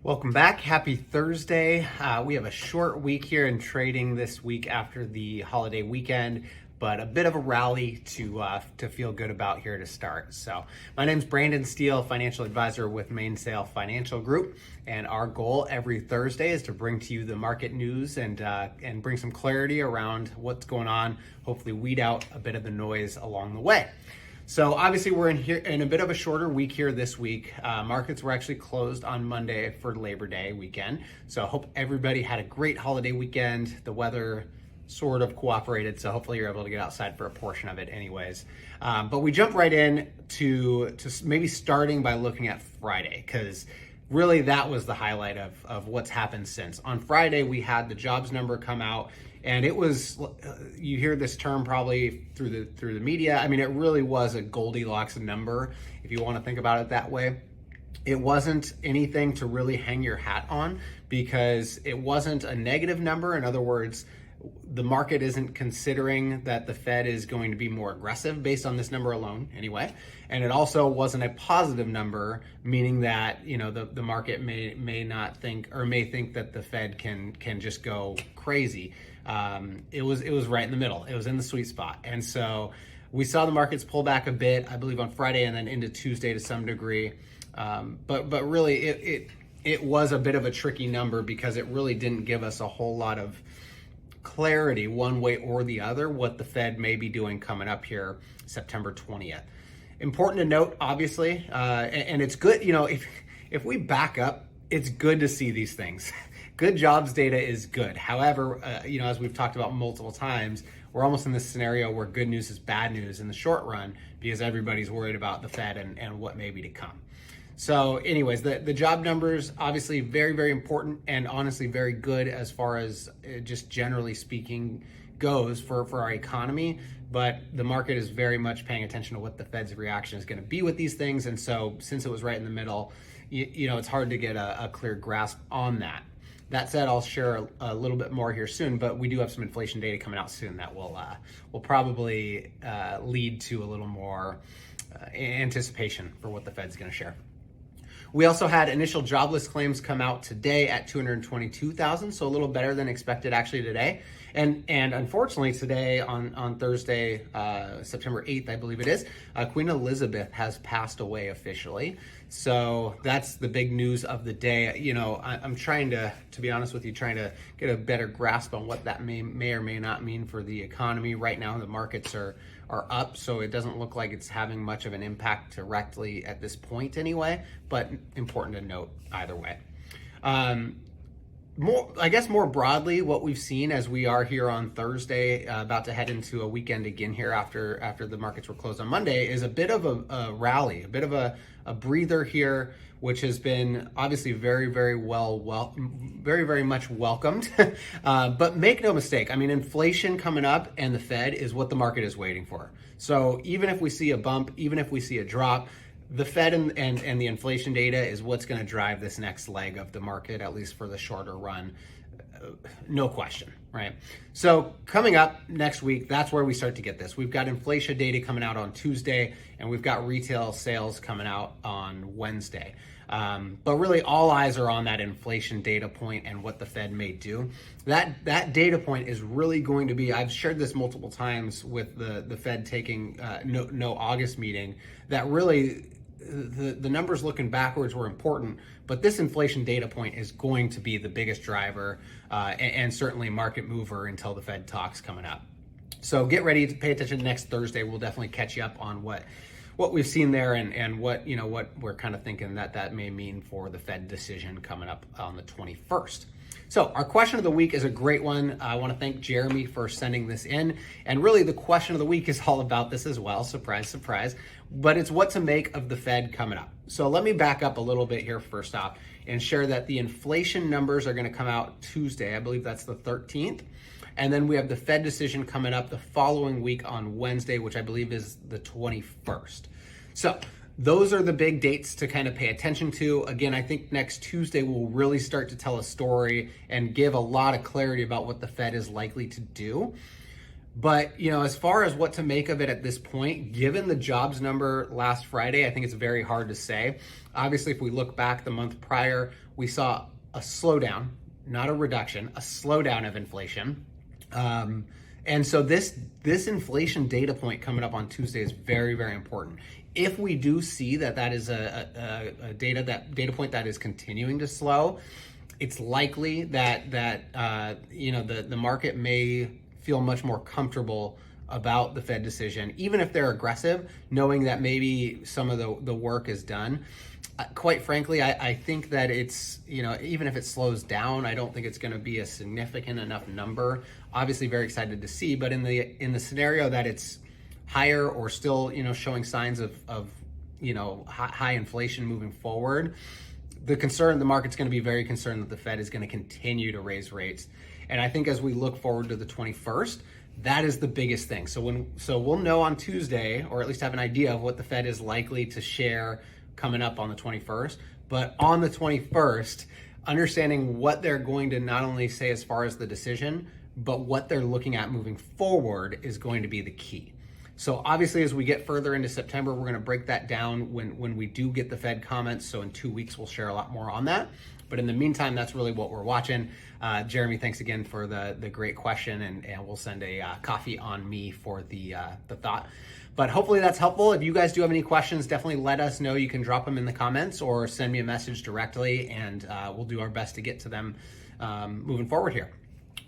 Welcome back. Happy Thursday. We have a short week here in trading this week after the holiday weekend, but a bit of a rally to feel good about here to start. So my name's Brandon Steele, financial advisor with Mainsail Financial Group, and our goal every Thursday is to bring to you the market news and bring some clarity around what's going on. Hopefully, weed out a bit of the noise along the way. So obviously we're in a bit of a shorter week here this week. Markets were actually closed on Monday for Labor Day weekend. So I hope everybody had a great holiday weekend. The weather sort of cooperated, so hopefully you're able to get outside for a portion of it anyways. But we jump right in to maybe starting by looking at Friday, because really that was the highlight of what's happened since. On Friday, we had the jobs number come out. And it was, you hear this term probably through the media. I mean, it really was a Goldilocks number, if you want to think about it that way. It wasn't anything to really hang your hat on because it wasn't a negative number. In other words, the market isn't considering that the Fed is going to be more aggressive based on this number alone anyway. And it also wasn't a positive number, meaning that, you know, the market may not think, or may think that the Fed can just go crazy. It was right in the middle. It was in the sweet spot. And so we saw the markets pull back a bit, I believe on Friday and then into Tuesday to some degree. But really it was a bit of a tricky number because it really didn't give us a whole lot of clarity one way or the other what the Fed may be doing coming up here September 20th. Important to note, obviously, and it's good, you know, if we back up, it's good to see these things. Good jobs data is good. However, you know, as we've talked about multiple times, we're almost in this scenario where good news is bad news in the short run because everybody's worried about the Fed and what may be to come. So anyways, the job numbers, obviously very, very important and honestly very good as far as just generally speaking goes for our economy. But the market is very much paying attention to what the Fed's reaction is going to be with these things. And so since it was right in the middle, you know, it's hard to get a clear grasp on that. That said, I'll share a little bit more here soon, but we do have some inflation data coming out soon that will probably lead to a little more anticipation for what the Fed's going to share. We also had initial jobless claims come out today at 222,000, so a little better than expected actually today. And unfortunately today on Thursday, September 8th, I believe it is, Queen Elizabeth has passed away officially. So that's the big news of the day. You know, I'm trying to be honest with you, trying to get a better grasp on what that may or may not mean for the economy. Right now, the markets are up, so it doesn't look like it's having much of an impact directly at this point anyway, but important to note either way. More broadly, what we've seen as we are here on Thursday, about to head into a weekend again here after the markets were closed on Monday, is a bit of a rally, a bit of a breather here, which has been obviously very, very much welcomed. But make no mistake, I mean, inflation coming up and the Fed is what the market is waiting for. So even if we see a bump, even if we see a drop, the Fed and the inflation data is what's going to drive this next leg of the market, at least for the shorter run. No question, right? So coming up next week, that's where we start to get this. We've got inflation data coming out on Tuesday, and we've got retail sales coming out on Wednesday. But really all eyes are on that inflation data point and what the Fed may do. That data point is really going to be, I've shared this multiple times with the Fed taking no August meeting, that really the numbers looking backwards were important, but this inflation data point is going to be the biggest driver and certainly market mover until the Fed talks coming up. So get ready to pay attention next Thursday. We'll definitely catch you up on what we've seen there and what we're kind of thinking that may mean for the Fed decision coming up on the 21st. So our question of the week is a great one. I want to thank Jeremy for sending this in. And really the question of the week is all about this as well. Surprise, surprise. But it's what to make of the Fed coming up. So let me back up a little bit here first off and share that the inflation numbers are going to come out Tuesday. I believe that's the 13th. And then we have the Fed decision coming up the following week on Wednesday, which I believe is the 21st. So those are the big dates to kind of pay attention to. Again, I think next Tuesday will really start to tell a story and give a lot of clarity about what the Fed is likely to do. But, as far as what to make of it at this point, given the jobs number last Friday, I think it's very hard to say. Obviously, if we look back the month prior, we saw a slowdown, not a reduction, a slowdown of inflation. And so this inflation data point coming up on Tuesday is very, very important. If we do see that is a data point that is continuing to slow, it's likely that the market may feel much more comfortable about the Fed decision, even if they're aggressive, knowing that maybe some of the work is done. Quite frankly, I think that it's, even if it slows down, I don't think it's going to be a significant enough number. Obviously very excited to see, but in the scenario that it's higher or still, showing signs of high inflation moving forward, the market's going to be very concerned that the Fed is going to continue to raise rates. And I think as we look forward to the 21st, that is the biggest thing. So we'll know on Tuesday, or at least have an idea of what the Fed is likely to share coming up on the 21st. But on the 21st, understanding what they're going to not only say as far as the decision, but what they're looking at moving forward is going to be the key. So obviously, as we get further into September, we're going to break that down when we do get the Fed comments. So in 2 weeks, we'll share a lot more on that. But in the meantime, that's really what we're watching. Jeremy, thanks again for the great question, and we'll send a coffee on me for the thought. But hopefully that's helpful. If you guys do have any questions, definitely let us know. You can drop them in the comments or send me a message directly, and we'll do our best to get to them moving forward here.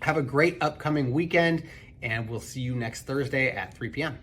Have a great upcoming weekend, and we'll see you next Thursday at 3 p.m.